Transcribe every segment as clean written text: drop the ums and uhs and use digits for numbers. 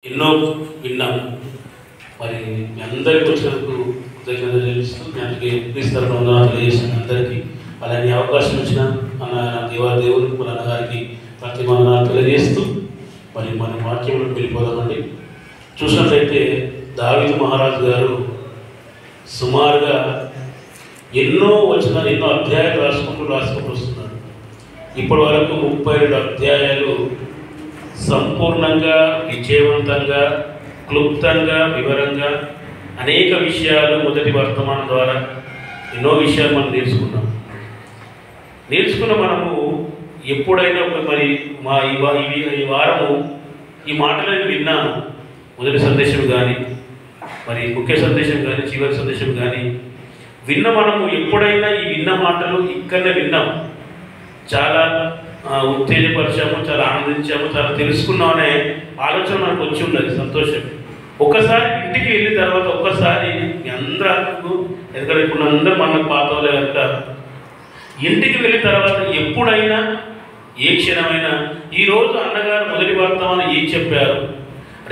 ఎన్నో విన్నాం. మరి మీ అందరికీ వచ్చినందుకు కృతజ్ఞతలు చెల్లిస్తూ మీ అందరికీ క్రీస్తు వందనాలు తెలియజేసిన అందరికీ అలానే అవకాశం ఇచ్చిన దేవునికి మన అన్నగారికి ప్రతి వందనాలు తెలియజేస్తూ మరి మన వాక్యంలోకి వెళ్ళిపోదామండి. చూసినట్లయితే దావీదు మహారాజు గారు సుమారుగా ఎన్నో అధ్యాయాలు రాసుకుంటూ వస్తున్నారు. ఇప్పటి వరకు 32 అధ్యాయాలు సంపూర్ణంగా, విజయవంతంగా, క్లుప్తంగా, వివరంగా అనేక విషయాలు మొదటి వర్తమానం ద్వారా ఎన్నో విషయాలు మనం నేర్చుకున్న మనము ఎప్పుడైనా మరి ఈ వారము ఈ మాటలను విన్నాను. మొదటి సందేశం కానీ, మరి ముఖ్య సందేశం కానీ, చివరి సందేశం కానీ మనము ఎప్పుడైనా ఈ విన్న మాటలు ఇక్కడనే విన్నాం. చాలా ఉత్తేజపరిచాము, చాలా ఆనందించాము, చాలా తెలుసుకున్నాం అనే ఆలోచన మనకు వచ్చి ఉన్నది. సంతోషం. ఒక్కసారి ఇంటికి వెళ్ళిన తర్వాత ఒక్కసారి అందరూ, ఎందుకంటే ఇప్పుడు అందరూ మనకు పాతలే కనుక ఇంటికి వెళ్ళిన తర్వాత ఎప్పుడైనా ఏ క్షణమైనా ఈరోజు అన్నగారు మొదటి వర్తమానం ఏం చెప్పారు,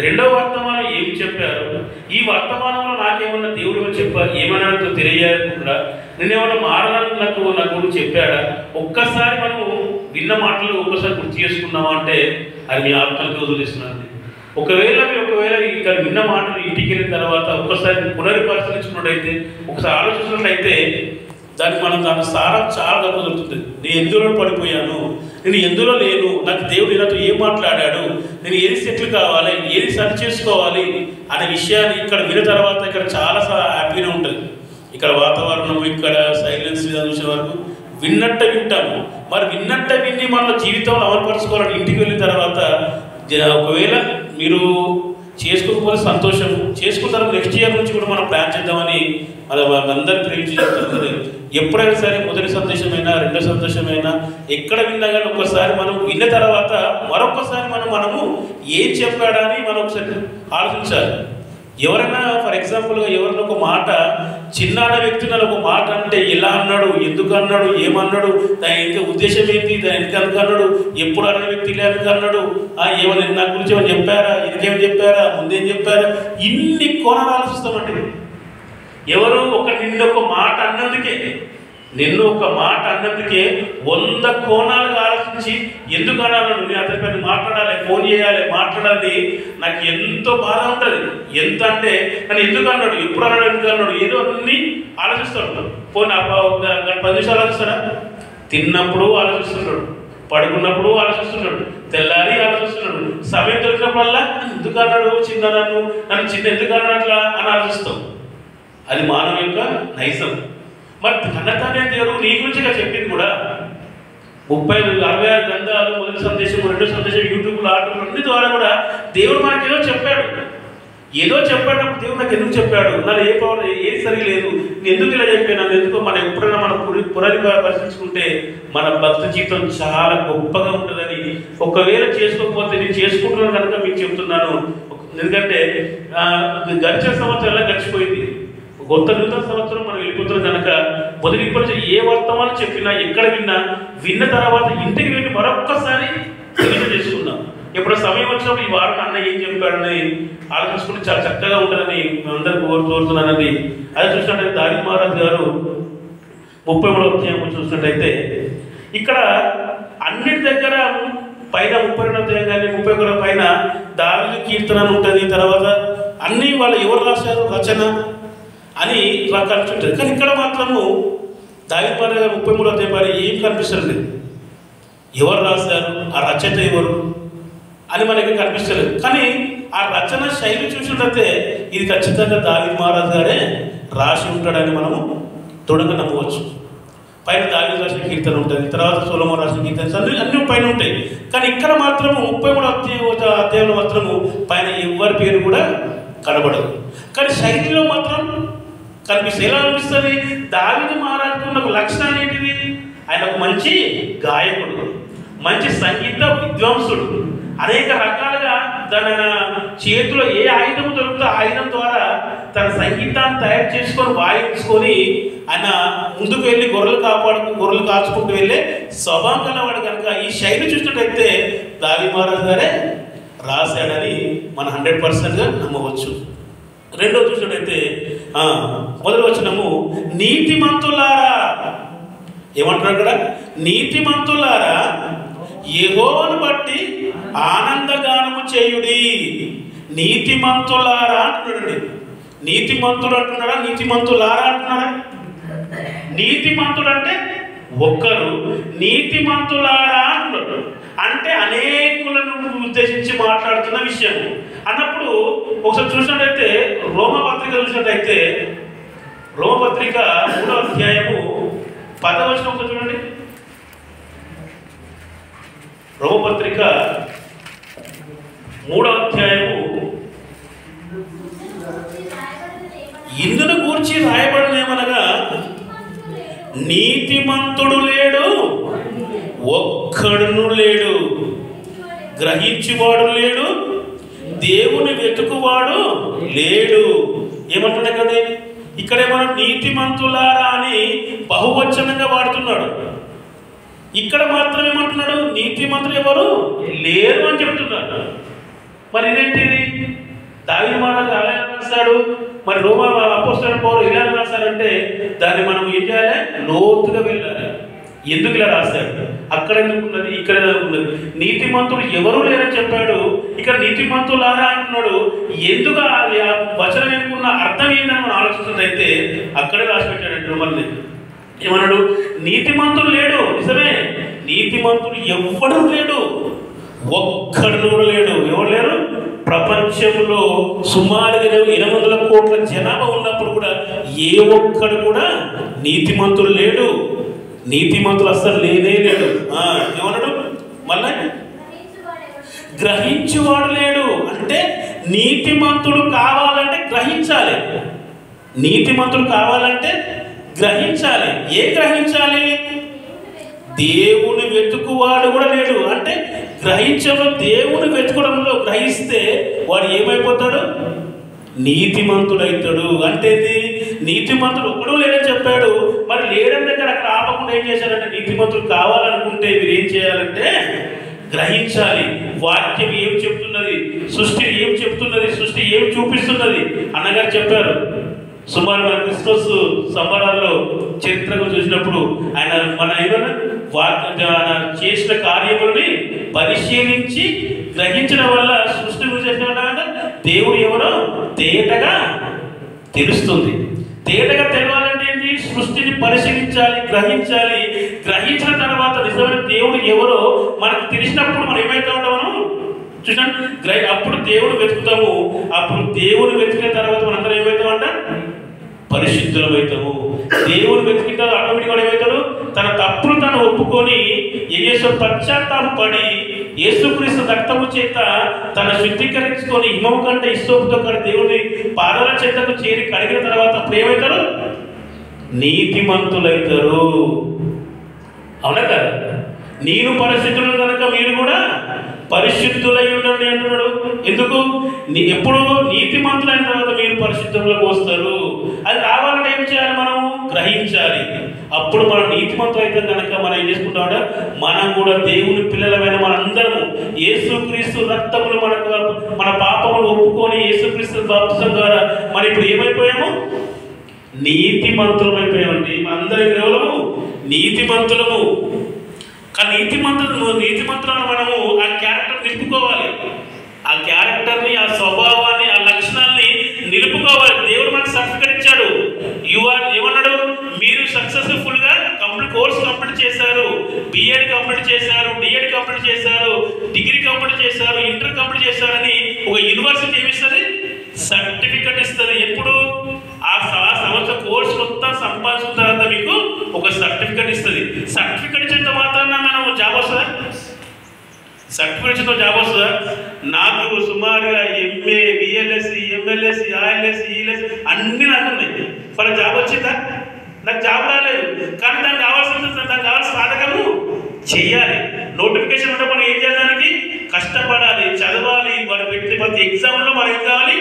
రెండవ వర్తమానం ఏం చెప్పారు, ఈ వర్తమానంలో నాకేమన్నా దేవుడు ఏమైనా తెలియకుండా నేనేమన్నా మారాలని నాకు చెప్పాడా, ఒక్కసారి మనము విన్న మాటలు ఒక్కసారి గుర్తు చేసుకున్నామా అంటే అది మీ ఆత్మకి వదిలిస్తున్నాను. ఒకవేళ ఇక్కడ విన్న మాటలు ఇంటికి వెళ్ళిన తర్వాత ఒక్కసారి పునరుపరిశీలించుకున్నట్టయితే, ఒకసారి ఆలోచించినట్లయితే దాని సారం చాలా తక్కువ దొరుకుతుంది. నేను ఎందులో పడిపోయాను, నేను ఎందులో లేను, నాకు దేవుడు నాతో ఏం మాట్లాడాడు, నేను ఏది సెటిల్ కావాలి, ఏది సరి చేసుకోవాలి అనే విషయాన్ని ఇక్కడ విన్న తర్వాత ఇక్కడ చాలా హ్యాపీగా ఉంటుంది. ఇక్కడ వాతావరణం, ఇక్కడ సైలెన్స్ చూసే వరకు విన్నట్టు వింటాము. మరి విన్నట్టు విని మన జీవితంలో అమలుపరుచుకోవాలని ఇంటికి వెళ్ళిన తర్వాత ఒకవేళ మీరు చేసుకోకపోతే సంతోషం, చేసుకున్న తర్వాత నెక్స్ట్ ఇయర్ నుంచి కూడా మనం ప్లాన్ చేద్దామని అందరూ ప్రేమించి చెప్తారు. ఎప్పుడైనా సరే మొదటి సందేశమైనా, రెండో సందేశమైనా ఎక్కడ విన్నా కానీ ఒకసారి మనం విన్న తర్వాత మరొకసారి మనము ఏం చెప్పాడని మనం ఒకసారి ఆలోచించాలి. ఎవరైనా ఫర్ ఎగ్జాంపుల్గా ఎవరైనా ఒక మాట, చిన్న వ్యక్తి ఒక మాట అంటే ఎలా అన్నాడు, ఎందుకు అన్నాడు, ఏమన్నాడు, దాని ఇంకా ఉద్దేశం ఏంటి, దాని ఎందుకు అన్నాడు, ఎప్పుడు అన్న వ్యక్తి ఎందుకు అన్నాడు, ఏమైనా నా గురించి ఏమైనా చెప్పారా, ఎందుకేమి చెప్పారా, ముందేం చెప్పారా, ఇన్ని కోణాలు ఆలోచిస్తామండి. ఎవరు నిన్ను ఒక మాట అన్నందుకే 100 కోణాలుగా ఆలోచించి ఎందుకు అన్నాడు, నేను అతనిపైన మాట్లాడాలి, ఫోన్ చేయాలి, మాట్లాడాలి, నాకు ఎంతో బాధ ఉంటుంది. ఎంత అంటే నన్ను ఎందుకు అన్నాడు, ఎప్పుడు అన్నాడు, ఎందుకు అన్నాడు, ఏదో అన్ని ఆలోచిస్తూ ఉంటాడు. ఫోన్ 10 నిమిషాలు ఆలోచిస్తాడా, తిన్నప్పుడు ఆలోచిస్తున్నాడు, పడుకున్నప్పుడు ఆలోచిస్తున్నాడు, తెల్లారి ఆలోచిస్తున్నాడు, సమయం దొరికినప్పుడల్లా ఎందుకు అన్నాడు, నన్ను చిన్న ఎందుకు అన్నాడు అట్లా అని ఆలోచిస్తాం. అది మానవ యొక్క నైజం. మరి తనతానే దేవుడు నీ గురించిగా చెప్పింది కూడా 66 గ్రంథాలు, మొదటి సందేశం, రెండో సందేశం, యూట్యూబ్లో ఆటలు అన్ని ద్వారా కూడా దేవుడు మనకి ఏదో చెప్పేటప్పుడు దేవుడు నాకు ఎందుకు చెప్పాడు, నన్ను ఏది సరిగలేదు, నేను ఎందుకు ఇలా చెప్పాను, నన్ను ఎందుకో మనం ఎప్పుడైనా మనం పరిశీలించుకుంటే మన భక్తి జీవితం చాలా గొప్పగా ఉంటుందని. ఒకవేళ చేసుకోకపోతే నేను చేసుకుంటున్నాను కనుక మీకు చెప్తున్నాను. ఎందుకంటే గడిచిన సంవత్సరం ఎలా గడిచిపోయింది, నూతన సంవత్సరం మనం వెళ్ళిపోతున్నాం కనుక మొదటి ఏ వర్తమానం చెప్పినా, ఎక్కడ విన్న తర్వాత ఇంటికి వెళ్ళి మరొక్కసారి రివిజన్ చేసుకున్నాం. ఎప్పుడు సమయం వచ్చినప్పుడు ఈ వారం అన్న ఏం చెప్పాడని ఆలోచించుకుంటే చాలా చక్కగా ఉంటుందని మేమందరూ కోరుతున్నానండి. అది చూసినట్టయితే దావీదు మహారాజు గారు 33వ అధ్యాయం చూసినట్టయితే ఇక్కడ అన్నిటి దగ్గర పైన 32వ అధ్యాయం కానీ 31 పైన దావీదు కీర్తన ఉంటుంది. తర్వాత అన్నీ వాళ్ళు ఎవరు రాశారు రచన అని కలిసి ఉంటుంది. కానీ ఇక్కడ మాత్రము దావీదు మహారాజు గారు 33వ అధ్యాయం ఏం కనిపిస్తుంది, ఎవరు రాశారు, ఆ రచయిత ఎవరు అని మనకి కనిపిస్తలేదు. కానీ ఆ రచన శైలి చూసినట్లయితే ఇది ఖచ్చితంగా దావీదు మహారాజు గారే రాసి ఉంటాడని మనము దృఢంగా నమ్మవచ్చు. పైన దావీదు రాసిన కీర్తన ఉంటుంది, తర్వాత సొలొమోను రాసిన కీర్తన అన్నీ పైన ఉంటాయి. కానీ ఇక్కడ మాత్రము 33వ అధ్యాయంలో మాత్రము పైన ఎవరి పేరు కూడా కనబడదు. కానీ శైలిలో మాత్రం కనిపిస్తుంది. ఎలా అనిపిస్తుంది, దావీదు మహారాజుకు ఉన్న లక్షణాలు ఏంటిది, ఆయన ఒక మంచి గాయకుడు, మంచి సంగీత విద్వాంసుడు, అనేక రకాలుగా తన చేతిలో ఏ ఆయుధం దొరుకుతుందో ఆయుధం ద్వారా తన సంగీతాన్ని తయారు చేసుకొని వాయించుకొని ఆయన ముందుకు వెళ్ళి గొర్రెలు కాచుకుంటూ వెళ్ళే స్వభావం కలవాడు కనుక ఈ శైలి చూసినట్టయితే దావీదు మహారాజు గారే రాశాడని మనం 100%గా నమ్మవచ్చు. రెండో చూసినట్టయితే మొదటి వచనము, నీతిమంతులారా ఏమంటున్నారు అక్కడ? నీతిమంతులారా యెహోవాను బట్టి ఆనందగానము చేయుడి. నీతిమంతులారా అంటున్నాడండి. నీతిమంతుడు అంటున్నారా, నీతిమంతులారా అంటున్నారా? నీతిమంతుడు అంటే ఒక్కరు, నీతిమంతులారా అంటున్నాడు అంటే అనేకులను ఉద్దేశించి మాట్లాడుతున్న విషయం అన్నప్పుడు ఒకసారి చూసినట్టయితే రోమపత్రిక చూసినట్టయితే రోమపత్రిక 3వ అధ్యాయము 10వ వచనం ఒకసారి చూడండి. రోమపత్రిక 3వ అధ్యాయము ఇందును గూర్చి రాయబడినేమనగా, నీతిమంతుడు లేడు, ఒక్కడును లేడు, గ్రహించువాడు లేడు, దేవుని వెతుకువాడు లేడు. ఏమంటున్నాడు కదా? ఇక్కడేమో నీతిమంతులారా అని బహువచనంగా వాడుతున్నాడు. ఇక్కడ మాత్రం ఏమంటున్నాడు? నీతిమంతులు ఎవరు లేరు అని చెప్తున్నాడు. మరి ఇదేంటిది? దావీదు మహారాజు అలా రాస్తాడు, మరి రోమా అపోస్తలుల పౌలు ఇలా రాస్తారంటే దాన్ని మనం ఏం చేయాలి? లోతుగా వెళ్ళాలి. ఎందుకు ఇలా రాస్తాడు? అక్కడ ఎందుకు ఉన్నది, ఇక్కడ ఉన్నది? నీతిమంతులు ఎవరు లేరని చెప్పాడు, ఇక్కడ నీతిమంతులారా అంటున్నాడు. ఎందుకు ఆ వచనం ఎందుకున్న అర్థం ఏందని మనం ఆలోచిస్తున్నట్టయితే అక్కడే రాసి పెట్టాడంటే మళ్ళీ ఏమన్నాడు? నీతిమంతులు లేడు. నిజమే, నీతిమంతులు ఎవ్వడూ లేడు, ఒక్కడు కూడా లేడు. ఎవరు లేరు? ప్రపంచంలో సుమారుగా 800 కోట్ల జనాభా ఉన్నప్పుడు కూడా ఏ ఒక్కడు కూడా నీతిమంతులు లేడు. నీతిమంతులు అస్సలు లేనే లేడు. ఏమన్నాడు మళ్ళా? గ్రహించువాడు లేడు. అంటే నీతిమంతుడు కావాలంటే గ్రహించాలి. నీతిమంతుడు కావాలంటే గ్రహించాలి. ఏం గ్రహించాలి? దేవుని వెతుకువాడు కూడా లేడు. అంటే గ్రహించడంలో, దేవుని వెతుకడంలో గ్రహిస్తే వాడు ఏమైపోతాడు? నీతిమంతుడైతాడు. అంటే నీతిమంతుడు ఒకడు లేడని చెప్పాడు. మరి లేడని దగ్గర అక్కడ ఆపకుండా ఏం చేశారంటే, నీతిమంతుడు కావాలనుకుంటే మీరు ఏం చేయాలంటే గ్రహించాలి. వాక్యం ఏం చెప్తున్నది, సృష్టి ఏం చెప్తున్నది, సృష్టి ఏం చూపిస్తున్నది అన్నగారు చెప్పారు. సుమారు మన క్రిస్మస్ సంబరాల్లో చరిత్రగా చూసినప్పుడు ఆయన మన ఏమన్నా చేసిన కార్యములని పరిశీలించి గ్రహించడం వల్ల సృష్టి చేసిన దేవుడు ఎవరో తేటగా తెలుస్తుంది. తేటగా తెలవాలంటే ఏంటి? సృష్టిని పరిశీలించాలి, గ్రహించాలి. గ్రహించిన తర్వాత నిజమైన దేవుడు ఎవరో మనకు తెలిసినప్పుడు మనం ఏమైతే ఉంటామో చూసాను. అప్పుడు దేవుడు వెతుకుతాము. అప్పుడు దేవుడు వెతికిన తర్వాత మనందరం ఏమవుతామంట? పరిశుద్ధులమవుతాము. దేవుడు వెతికిన ఆటోమేటిక్గా ఏమవుతాడు? తన తప్పును తను ఒప్పుకొని పశ్చాత్తాపడి యేసుక్రీస్తు రక్తము చేత తన శుద్ధీకరించుకొని హిమము కంటే ఇస్తోపుతో దేవుని పాదాల చెంతకు చేరి కడిగిన తర్వాత అప్పుడు ఏమవుతారు? నీతిమంతులైతారు. అవునా కదా? నేను పరిశుద్ధులు కనుక మీరు కూడా పరిశుద్ధులై ఉండండి అంటున్నాడు. ఎందుకు? ఎప్పుడు నీతిమంతులైన తర్వాత మీరు పరిశుద్ధంలోకి వస్తారు. అది రావాలంటే ఏం చేయాలి? మనం గ్రహించాలి. అప్పుడు మనం నీతిమంతులు అయితే కనుక మనం ఏం చేసుకుంటామంటే, మనం కూడా దేవుని పిల్లలమైన మనందరము యేసుక్రీస్తు రక్తములు మన పాపములు ఒప్పుకొని యేసుక్రీస్తు బాప్తిసం ద్వారా మనం ఇప్పుడు ఏమైపోయాము? నీతిమంతులం అయిపోయామండి. మనందరం కేవలము నీతిమంతులము. కానీ నీతిమంతులను మనము ఆ క్యారెక్టర్ నిలుపుకోవాలి. ఆ క్యారెక్టర్ని, ఆ స్వభావాన్ని, ఆ లక్షణాన్ని నిలుపుకోవాలి. దేవుడు మనకు సర్టిఫికెట్ ఇచ్చాడు. ఏమన్నాడు? మీరు సక్సెస్ఫుల్గా కోర్స్ కంప్లీట్ చేశారు, బిఎడ్ కంప్లీట్ చేశారు, డిఎడ్ కంప్లీట్ చేశారు, డిగ్రీ కంప్లీట్ చేశారు, ఇంటర్ కంప్లీట్ చేశారని ఒక యూనివర్సిటీ ఏమిస్తుంది? సర్టిఫికెట్ ఇస్తుంది. ఎప్పుడు? ఆ సంవత్సరం కోర్స్ మొత్తం సంపాదించిన తర్వాత మీకు ఒక సర్టిఫికెట్ ఇస్తుంది. సర్టిఫికెట్ ఇచ్చేంత మాత్రాన మనం జాబ్ వస్తుందా? సర్టిఫికెట్ ఇచ్చేంత జాబ్ వస్తుందా? నాకు సుమారుగా ఎంఏ, బిఎల్ఎస్సి, ఎంఎల్ఎస్సి, ఆర్ఎల్ఎస్సి, ఈఎల్ఎస్సి అన్నీ నాకు ఉన్నాయి. ఫర్ జాబ్ వచ్చిందా? నాకు జాబ్ రాలేదు. కానీ దానికి కావాల్సిన సాధకము చెయ్యాలి. నోటిఫికేషన్ ఉంటే మనం ఏం చేయడానికి కష్టపడాలి, చదవాలి. వాడు పెట్టిన ప్రతి ఎగ్జామ్లో మనం ఏం కావాలి?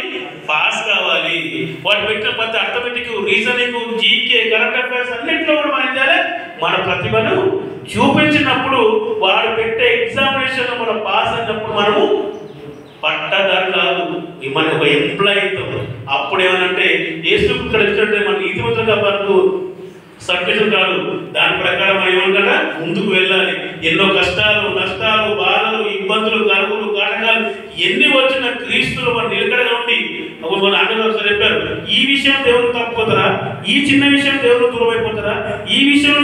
పాస్ కావాలి. వాడు పెట్టిన ప్రతి arithmetic, reasoning, GK, current affairs అన్నింటిలో కూడా మనం ఏం చేయాలి? మన ప్రతిభను చూపించినప్పుడు వాడు పెట్టే ఎగ్జామినేషన్లో మనం పాస్ అయినప్పుడు మనము పట్టదారు కాదు, మనకు ఒక ఎంప్లాయ్ అవుతాం. అప్పుడు ఏమనంటే యేసు ఇక్కడ ఇచ్చినట్టే మన నీతిమంతులుగా మనకు సర్టిఫికేషన్ కాదు, దాని ప్రకారం ఏమన్నా ముందుకు వెళ్ళాలి. ఎన్నో కష్టాలు, నష్టాలు, బాధలు, ఇబ్బందులు, కరువులు, కాటకాలు ఎన్ని వచ్చిన క్రీస్తులు మన నిలకడగా ఉండి అప్పుడు మన అన్నగారు చెప్పారు, ఈ విషయం దేవుడు తప్పిపోతారా, ఈ చిన్న విషయం దేవుడు దూరం అయిపోతారా, ఈ విషయం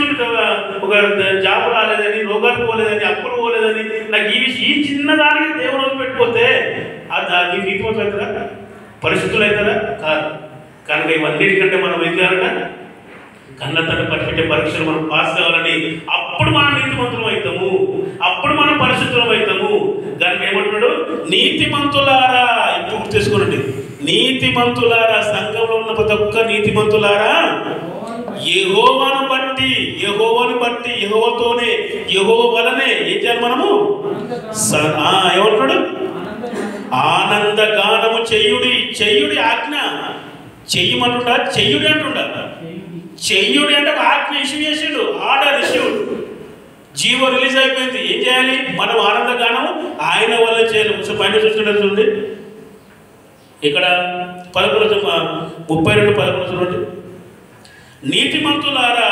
ఒక జాబ్ రాలేదని, రోగాలు పోలేదని, అప్పులు పోలేదని, నాకు ఈ విషయం ఈ చిన్న దానికి దేవుడు పెట్టిపోతే అది నీతిమంతులు అవుతారా, పరిశుద్ధులు అవుతారా? కాదు. కనుక ఇవన్నిటికంటే మనం ఏం చేయాలంటే కన్న తండ్రి పట్టిపెట్టే పరీక్షలు మనం పాస్ కావాలని, అప్పుడు మనం నీతిమంతులం అవుతాము, అప్పుడు మనం పరిశుద్ధులం అవుతాము. దానికి ఏమంటున్నాడు? నీతిమంతులారా, ఇప్పుడు గుర్తు చేసుకోండి, నీతిమంతులారా, సంఘంలో ఉన్న ప్రతి ఒక్క నీతిమంతులారా యెహోవాను బట్టి, యెహోవాతోనే, యెహోవా వలనే ఏం చేయాలి మనము? ఏమంటున్నాడు? ఆనంద గానము చెయ్యుడి ఆజ్ఞ చెయ్యమంటుండ, చెయ్యుడి అంటుండ. చెయ్యుడి అంటే ఆజ్ఞ ఇష్యూ చేసిండు, ఆర్డర్ ఇష్యూడ్, జీవో రిలీజ్ అయిపోయింది. ఏం చేయాలి? మనం ఆనంద గానం ఆయన వల్ల చేయాలి. పైన చూస్తున్నారు చూడండి, ఇక్కడ 32:11 చూడండి. నీతిమంతులారా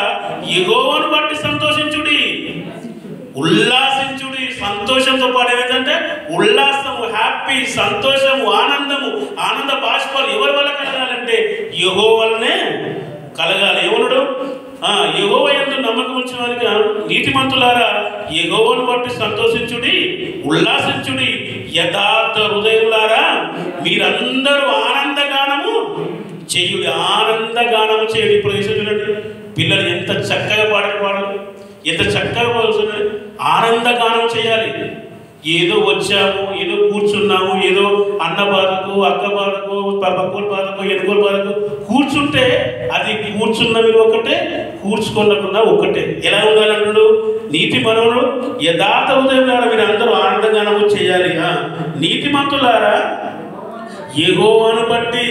యెహోవాను బట్టి సంతోషించుడి, ఉల్లాసించుడి. సంతోషంతో పాటు ఏమిటంటే ఉల్లాసము, హ్యాపీ, సంతోషము, ఆనంద బాష్పాలు ఎవరి వల్ల కలగాలంటే యెహోవా వల్లనే కలగాలి. ఎవరుడు? యెహోవా యందు నమ్మకం ఉంచిన వారికి నీతిమంతులారా యెహోవాను బట్టి సంతోషించుడి, ఉల్లాసించుడి. యథార్థ హృదయులారా మీరందరూ ఆనందగానము చేయుడి, ఆనందగానము చేయుడి. ఇప్పుడు చూడండి, పిల్లలు ఎంత చక్కగా పాడాలి, ఎంత చక్కగా పాడుతున్నారు. ఆనందగానం చేయాలి. ఏదో వచ్చాము, ఏదో కూర్చున్నాము, ఏదో అన్న బాధకు, అక్క బాధకు, పక్కల బాధకు, ఎనుగోల బాధకు కూర్చుంటే అది కూర్చున్న మీరు ఒకటే, కూర్చుకున్నకున్నా ఒకటే. ఎలా ఉండాలన్నాడు? నీతి మనవుడు యథార్థ హృదయులారా మీరు అందరూ ఆనందగానము చేయాలి. నీతిమంతులారా యెహోవాను బట్టి,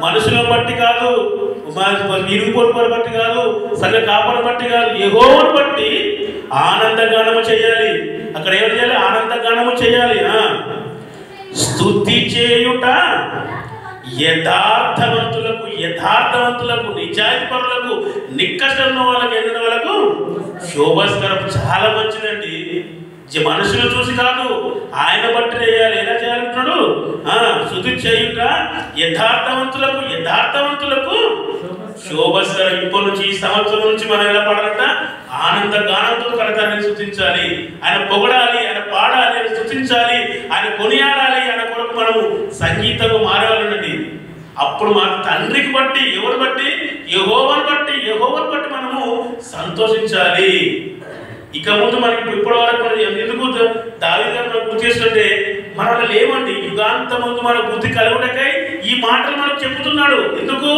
మనుషులను బట్టి కాదు, ఇరుగు పొరుగును బట్టి కాదు, సంఘ కాపలను బట్టి కాదు, యెహోవాను బట్టి ఆనందగానము చేయాలి. అక్కడ ఏం చేయాలి? ఆనందగానము చేయాలి. స్తుతి చేయుట యథార్థవంతులకు, నిజాయితీపరులకు, నిక్కష్టం వాళ్ళకు, ఎన్నిన వాళ్ళకు శోభస్కరం. చాలా మంచిదండి. మనుషులు చూసి కాదు, ఆయన బట్టి చేయాలి. ఎలా చేయాలంటున్నాడు? స్తుతి చేయుట యథార్థవంతులకు శోభస్కరం. ఇప్పటి నుంచి, ఈ సంవత్సరం నుంచి మనం ఎలా పాడాలంట? ఆనంద గానంతో కడతాన్ని స్తుతించాలి, ఆయన పొగడాలి, ఆయన పాడాలి, ఆయన స్తుతించాలి, ఆయన కొనియాడాలి. ఆయన కొరకు మనము సంగీతము మారాలండి. అప్పుడు మన తండ్రికి బట్టి, ఎవరు బట్టి? యెహోవాను బట్టి మనము సంతోషించాలి. ఇక ముందు మనకి ఇప్పటి వరకు ఎందుకు దావీదు గారు మనకు గుర్తు చేస్తుంటే మనల్ని లేవండి, యుగాంత ముందు మన బుద్ధి కలుగుటకై ఈ మాటలు మనకు చెబుతున్నాడు. ఎందుకు?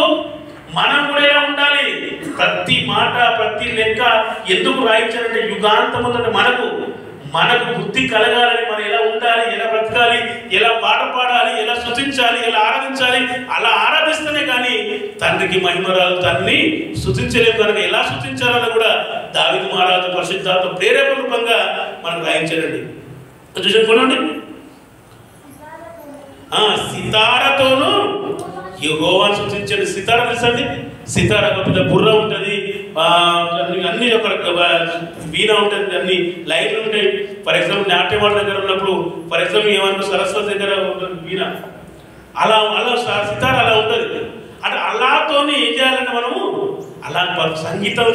మనం కూడా ఎలా ఉండాలి? ప్రతి మాట, ప్రతి లెక్క ఎందుకు రాయించాలంటే యుగాంత ముందు అంటే మనకు బుద్ధి కలగాలని, మనం ఎలా ఉండాలి, ఎలా బ్రతకాలి, ఎలా పాట పాడాలి, ఎలా స్తుతించాలి, ఎలా ఆరాధించాలి. అలా ఆరాధిస్తేనే కానీ తండ్రికి మహిమరాలు, తండ్రిని స్తుతించలేము. కనుక ఎలా స్తుతించాలని కూడా దావీదు మహారాజు పరిశుద్ధాత్మ ప్రేరేపణ రూపంగా మనకు రాయించారండి. చూసుకోండి, సితారతోనూ యెహోవాను స్తుతించండి. సితార తెలుసండి? సితార పెద్ద బుర్ర ఉంటుంది, అన్ని ఒక వీణ ఉంటుంది, అన్ని లైన్లు ఉంటాయి. ఫర్ ఎగ్జాంపుల్ నాట్యమాడ దగ్గర ఉన్నప్పుడు, ఫర్ ఎగ్జాంపుల్ ఏమన్నా సరస్వతి దగ్గర ఉంటుంది వీణ, అలా సితార అలా ఉంటుంది. అంటే అలాతోని ఏం చేయాలంటే మనము అలా సంగీతం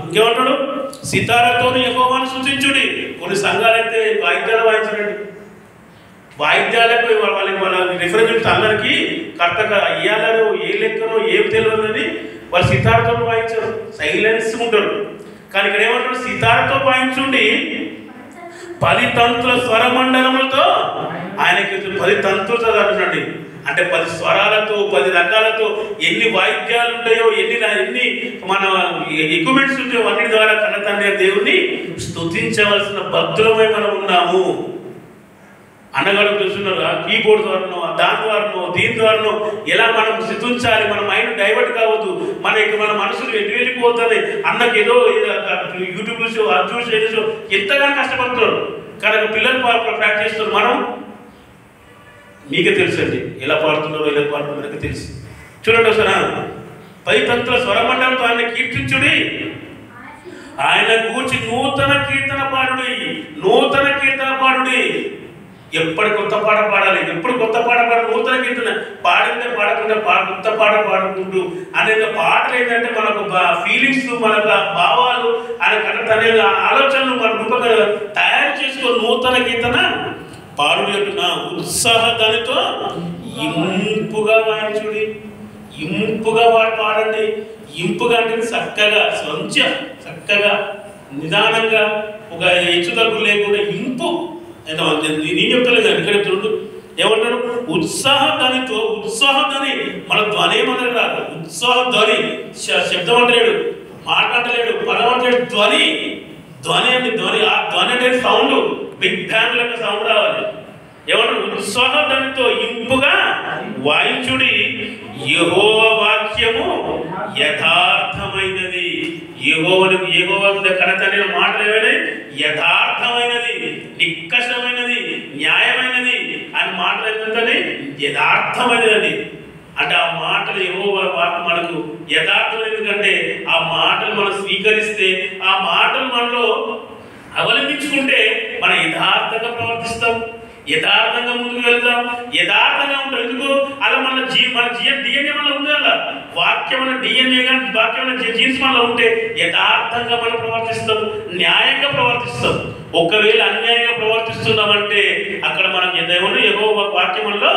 ఇంకేమంటాడు? సితారతోని యెహోవాను స్తుతించుడి. కొన్ని సంఘాలైతే వాయిద్యాలు వాయించండి, వాయిద్యాలకు వాళ్ళ రిఫరెన్స్ అందరికీ కరెక్ట్గా ఇయ్యాలనో, ఏ లెక్కనో, ఏం తెలియదని వాళ్ళు సితారతో వాయించారు, సైలెన్స్ ఉంటారు. కానీ ఇక్కడ ఏమంటారు? సితారతో వాయించుండి 10 తంతుల స్వరమండలములతో ఆయనకి 10 తంతులతో అంటున్నాండి. అంటే 10 స్వరాలతో, 10 రకాలతో ఎన్ని వాయిద్యాలు ఉంటాయో, ఎన్ని మన ఎక్విప్మెంట్స్ ఉంటాయో అన్నిటి ద్వారా కన్న తండ్రి దేవుణ్ణి స్తుతించవలసిన భక్తులమై మనం ఉన్నాము. అన్నగారు తెలుసున్నారు, కీబోర్డ్ ద్వారానో, దాని ద్వారానో, దీని ద్వారానో ఎలా మనం స్థితించాలి. మన మైండ్ డైవర్ట్ కావద్దు. మన మనసులు ఎటు వెళ్ళిపోతుంది. అన్నకి ఏదో యూట్యూబ్ చూసి, అది చూసి, ఎంతగానో కష్టపడుతున్నారు. కనుక పిల్లలు ప్రాక్టీస్ చేస్తున్నారు. మనం మీకే తెలుసండి, ఎలా పాడుతున్నారో ఎలా పాడుతున్నారో మీకు తెలుసు. చూడండి ఒకసారి, పైతంతుల స్వరమండలంతో ఆయన కీర్తించుడి, ఆయన గూర్చి నూతన కీర్తన పాడుడి, నూతన కీర్తన పాడుడి. ఎప్పుడు కొత్త పాట పాడాలి, ఎప్పుడు కొత్త పాట పాడాలి, నూతన కీర్తన పాడితే పాడకుండా కొత్త పాట పాడుకుంటూ అనేక పాటలు ఏంటంటే మనకు ఫీలింగ్స్, మనకు భావాలు, అనే ఆలోచనలు మన రూపంగా తయారు చేసుకుని నూతన కీర్తన పాడుడి అంటున్నా. ఉత్సాహదానితో ఇంపుగా వాయించుడి, ఇంపుగా పాడండి. ఇంపుగా అంటే చక్కగా, చక్కగా నిదానంగా, ఒక హెచ్చుతగ్గులు లేకుండా ఇంపు. నేను చెప్తలేదు కానీ ఇక్కడ చూడు ఏమంటారు, ఉత్సాహధ్వనితో. ఉత్సాహధ్వని మన ధ్వని ఏమన్నా రాదు, ఉత్సాహధ్వని. శబ్దం అంటలేడు, మాట్లాడలేడు, పదం అంటలేడు, ధ్వని. ధ్వని అండి, ధ్వని. ఆ ధ్వని అంటే సౌండ్, బిగ్ బ్యాంగ్ లెక్క సౌండ్ రావాలి. ఏమంటారు, ఉత్సాహధ్వనితో ఇంపుగా వాయించుడి, యెహోవా వాక్యము యథార్థమైనది. యెహోవా కనతనే మాటలు ఏమైనా యథార్థమైనది, నిక్కషమైనది, న్యాయమైనది అని మాటలు ఏంటంటే యథార్థమైనది. అంటే ఆ మాటలు యెహోవా మనకు యథార్థం. ఎందుకంటే ఆ మాటలు మనం స్వీకరిస్తే, ఆ మాటలు మనలో అవలంబించుకుంటే మనం యథార్థంగా ప్రవర్తిస్తాం, యథార్థంగా ముందుకు వెళ్తాం, యథార్థంగా ఉంటాం. ఎందుకు అలా మన డిఎన్ఏ మనలో ఉంది. అలా వాక్యం డిఎన్ఏ కానీ వాక్యం జీన్స్ మనలో ఉంటే యథార్థంగా మనం ప్రవర్తిస్తాం, న్యాయంగా ప్రవర్తిస్తాం. ఒకవేళ అన్యాయంగా ప్రవర్తిస్తున్నామంటే అక్కడ మనం ఏదేమన్నా యెహోవా వాక్యంలో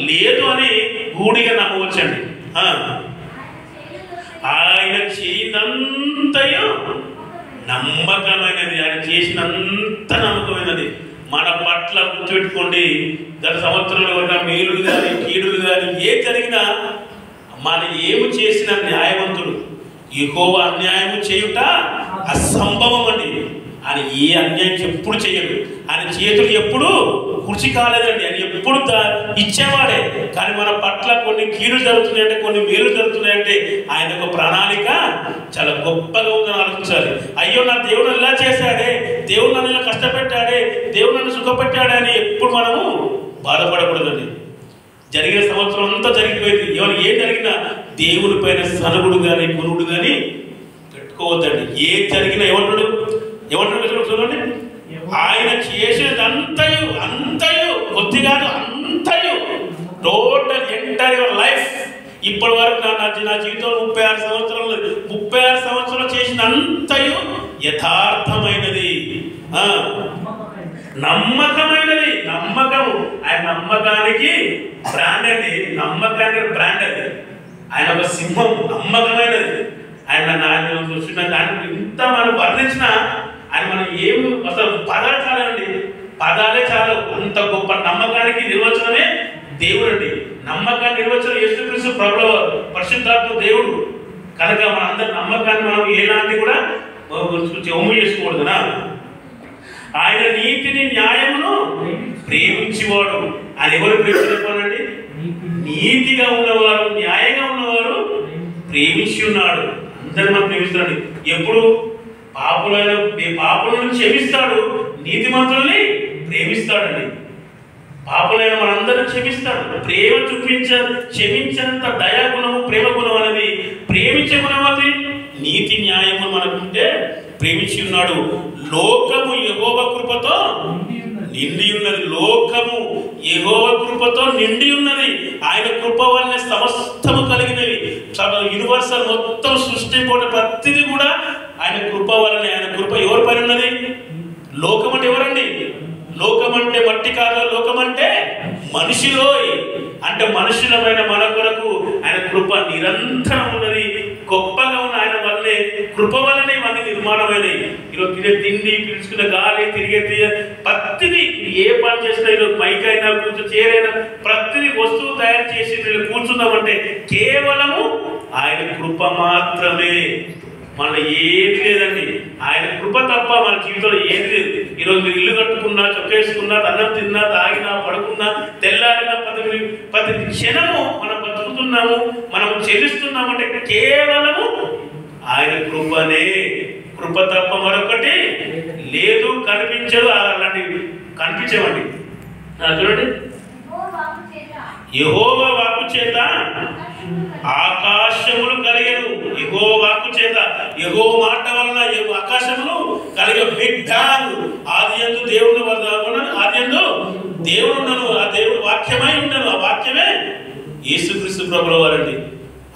లేదు అని గూడిగా నమ్మవచ్చండి. ఆయన చేసినంతయు నమ్మకమైనది, ఆయన చేసినంత నమ్మకమైనది. మన పట్ల గుర్తుపెట్టుకోండి, గత సంవత్సరంలో మేలులు కానీ కీడులు కానీ ఏ జరిగినా మన ఏమి చేసిన న్యాయవంతుడు. యెహోవా అన్యాయము చేయుట అసంభవం అండి. ఆయన ఏ అన్యాయం ఎప్పుడు చేయడు, ఆయన చేతులు ఎప్పుడు కుర్చి కాలేదండి, ఆయన ఎప్పుడు ఇచ్చేవాడే. కానీ మన పట్ల కొన్ని కీడు జరుగుతున్నాయంటే, కొన్ని మేలు జరుగుతున్నాయంటే ఆయన ఒక ప్రణాళిక చాలా గొప్పగా ఉందని ఆలోచించాలి. అయ్యో నా దేవుడు ఇలా చేశాడే, దేవుడు నన్ను ఇలా కష్టపెట్టాడే, దేవుడు నన్ను సుఖపెట్టాడే అని ఎప్పుడు మనము బాధపడకూడదండి. జరిగిన సంవత్సరం అంతా జరిగిపోయింది, ఎవరు ఏం జరిగినా దేవుని పైన సనుగుడు కానీ గురువుడు కానీ పెట్టుకోవద్దండి. ఏం జరిగినా ఏమంటాడు చూడండి, ఆయన చేసేదంతయు అంతయు కొద్ది కాదు, అంతయు టోటల్ ఎంటైర్ యువర్ లైఫ్. ఇప్పటి వరకు నా జీవితంలో 36 సంవత్సరాలు చేసినంతయు యథార్థమైనది, నమ్మకమైనది. నమ్మకము ఆయన నమ్మకానికి బ్రాండ్ అండి, నమ్మకానికి బ్రాండ్ అది. ఆయన ఒక సింహం, నమ్మకమైనది. ఆయన చూసిన దానికి ఇంత మనం వర్ణించిన ఆయన మనం ఏమి అసలు పదాలు చాలండి, పదాలే చాలు. అంత గొప్ప నమ్మకానికి నిర్వచనమే దేవుడు అండి. నమ్మకాన్ని నిర్వచనం యేసుక్రీస్తు ప్రభువు, పరిశుద్ధాత్మ దేవుడు. కనుక మన అందరి నమ్మకాన్ని మనం ఏలాంటి కూడా ఒమ్ము చేసుకోకూడదునా. ఆయన నీతిని న్యాయమును ప్రేమించేవాడు. ఆయన ఎవరు ప్రేమించాలండి? నీతిగా ఉన్నవారు, న్యాయంగా ఉన్నవారు ప్రేమించి ఉన్నాడు. అందరు మనం ప్రేమిస్తాడు. ఎప్పుడు పాపులను క్షమిస్తాడు, నీతిమంతుల్ని ప్రేమిస్తాడండి. పాపులైన మనందరూ క్షమిస్తాడు. ప్రేమ క్షమించేంత దయాగుణము, ప్రేమ గుణం అనేది, ప్రేమించే గుణం అది. నీతి న్యాయము మనకుంటే ప్రేమించి ఉన్నాడు. లోకము యెహోవా కృపతో నిండి ఉన్నది. లోకము యెహోవా కృపతో నిండి ఉన్నది. ఆయన కృప వల్లనే సమస్తము కలిగినవి. యూనివర్సల్ మొత్తం సృష్టి ప్రతిదీ కూడా ఆయన కృప వల్లనే. ఆయన కృప ఎవరి పైన ఉన్నది? లోకం అంటే ఎవరండి? లోకం అంటే మట్టి కాదు, లోకం అంటే మనిషిలో. అంటే మనుషులమైన మన కొరకు ఆయన కృప నిరంతరం ఉన్నది. గొప్పగా ఉన్న ఆయన వల్లే, కృప వల్లనే ఇవన్నీ నిర్మాణమైనవి. ఈరోజు తినే తిండి, పిలుచుకున్న గాలి, తిరిగే ప్రతిదీ ఏ పని చేసినా, ఈరోజు మైక్ అయినా చేరైనా ప్రతిదీ వస్తువు తయారు చేసి కూర్చున్నామంటే కేవలము ఆయన కృప మాత్రమే. మన ఏది లేదండి, ఆయన కృప తప్ప మన జీవితంలో ఏది లేదు. ఈరోజు మీరు ఇల్లు కట్టుకున్నా, చొక్కేసుకున్నా, అన్నం తిన్నా, తాగినా, పడుకున్నా, తెల్లారినా, ప్రతి క్షణము మనం బతుకుతున్నాము, మనం చెల్లిస్తున్నామంటే కేవలము ఆయన కృపనే. కృప తప్ప మరొకటి లేదు, కనిపించదు. అలాంటివి కనిపించవండి. చూడండి, యెహోవా వాక్కు చేత ఆకాశములు కలిగెను. యెహోవా వాక్కు చేత, యెహోవా మాట వలన ఆకాశములు కలిగే. Big bang. ఆదియందు దేవుడు ఆదియందు దేవుడు ఉన్నాను, ఆ దేవుడు వాక్యమై ఉన్నాను, ఆ వాక్యమే యేసుక్రీస్తు ప్రభుల వారండి.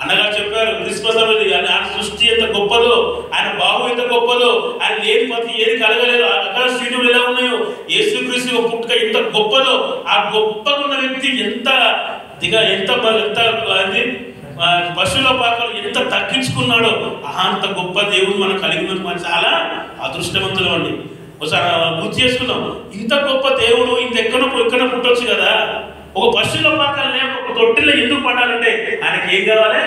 అన్నగా చెప్పారు క్రిస్మస్ అనేది ఆయన సృష్టి ఎంత గొప్పదో, ఆయన బాహు ఎంత గొప్పదో, ఆయన లేని ప్రతి ఏది కలగలేదు. ఆకాశ శ్రేణులు ఎలా ఉన్నాయో, యేసుక్రీస్తు పుట్టుక ఎంత గొప్పదో, ఆ గొప్పగా ఉన్న వ్యక్తి ఎంత పశువుల పాకలు ఎంత తగ్గించుకున్నాడో, అంత గొప్ప దేవుడు మనం కలిగిన మనం చాలా అదృష్టవంతులు అండి. ఒకసారి గుర్తు చేసుకున్నాం, ఇంత గొప్ప దేవుడు ఎక్కడ పుట్టొచ్చు కదా. ఒక పశువుల పాకలనే ఒక తొట్టిలో ఎందుకు పడాలంటే ఆయనకి ఏం కావాలి?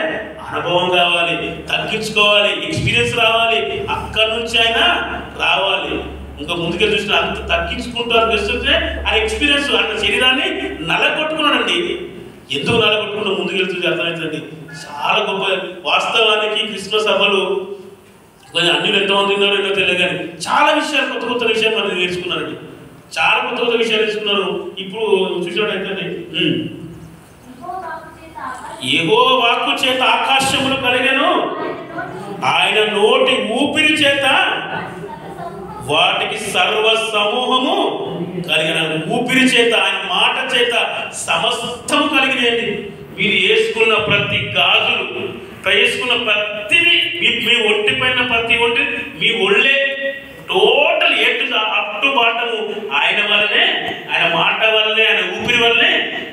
అనుభవం కావాలి, తగ్గించుకోవాలి, ఎక్స్పీరియన్స్ రావాలి, అక్కడి నుంచి ఆయన రావాలి. ఇంకా ముందుకే చూసిన అంత తగ్గించుకుంటారు తెస్తుంటే ఆ ఎక్స్పీరియన్స్ అంత శరీరాన్ని నలగొట్టుకున్నాడండి. ఎందుకు నలగొట్టుకున్నా ముందుకెళ్తుంది అర్థమవుతుందండి. చాలా గొప్ప. వాస్తవానికి క్రిస్మస్ సభలు కొంచెం అన్నిలు ఎంతమంది ఉన్నారో ఎన్నో తెలియదు, కానీ చాలా విషయాలు కొత్త కొత్త విషయాలు మనం నేర్చుకున్నారండి. చాలా కొత్త కొత్త విషయాలు నేర్చుకున్నారు. ఇప్పుడు చూసినట్టయితే యెహోవా వాక్కు చేత ఆకాశములు కలిగెను, ఆయన నోటి ఊపిరి చేత వాటికి సర్వ సమూహము కలిగిన. ఊపిరి చేత, ఆయన మాట చేత సమస్తము కలిగినాయండి. మీరు వేసుకున్న ప్రతి గాజులు, వేసుకున్న ప్రతిది, మీ ఒంటి పైన ప్రతి ఒంటి, మీ ఒళ్ళే టోటల్ అప్ టు బాటము ఆయన వల్లనే, ఆయన మాట వల్లనే, ఆయన ఊపిరి వల్లనే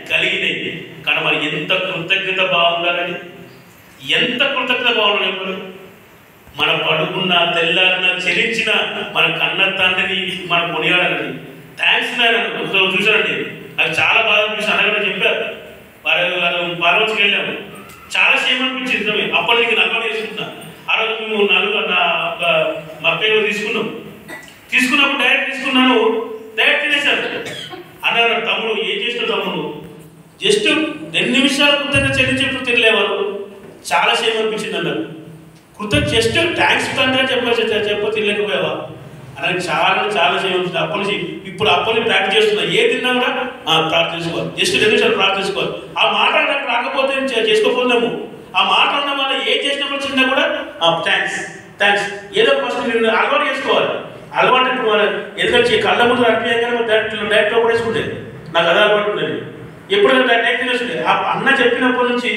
కలిగినాయి. కానీ మరి ఎంత కృతజ్ఞత బాగుండాలని, ఎంత కృతజ్ఞత బాగుండాలి. మన పడుకున్న తెల్లారిన చెల్లించిన మన కన్న తండ్రిని మనం కొనియాడాలండి. థ్యాంక్స్ నాయన. చూసానండి, నాకు చాలా బాధ అనిపించింది. అనగా చెప్పారు పార్వతికి వెళ్ళాము, చాలా సేమ్ అనిపించింది. అప్పటి నుంచి నల్గొండ తీసుకుంటున్నా. ఆ రోజు మేము మక్కయ్య తీసుకున్నప్పుడు డైరెక్ట్ తీసుకున్నాను, డైరెక్ట్ తినేశాను. అన్నారు తమ్ముడు, ఏం చేసిన తమ్ముడు, జస్ట్ 2 నిమిషాలు కృతజ్ఞత చెల్లించేప్పుడు తినలేవారు. చాలా సేమ్ అనిపించింది అన్నారు. జస్ట్ థ్యాంక్స్ తండ్రి చెప్ప తినలేకపోయావా అలాగే చాలా చేయవచ్చు. అప్పటి నుంచి ఇప్పుడు అప్పటి నుంచి ప్రాక్టీస్ చేస్తున్నా. ఏ తిన్నా కూడా ప్రార్థించుకోవాలి, జస్ట్ 2 నిమిషాలు ప్రార్థించుకోవాలి. ఆ మాట నాకు రాకపోతే చేసుకోపోతున్నాము. ఆ మాట ఉన్న వల్ల ఏ చేసినప్పుడు చిన్న కూడా థ్యాంక్స్ ఏదో ఫస్ట్ నేను అలవాటు చేసుకోవాలి. అలవాటు ఇప్పుడు మన ఎందుకంటే కళ్ళ ముందు అనిపించగానే డైరెక్ట్ లోపల వేసుకుంటే నాకు అది అలవాటు ఉండేది. ఎప్పుడైనా డైరెక్ట్ వేసుకుంటే ఆ అన్న చెప్పినప్పటి నుంచి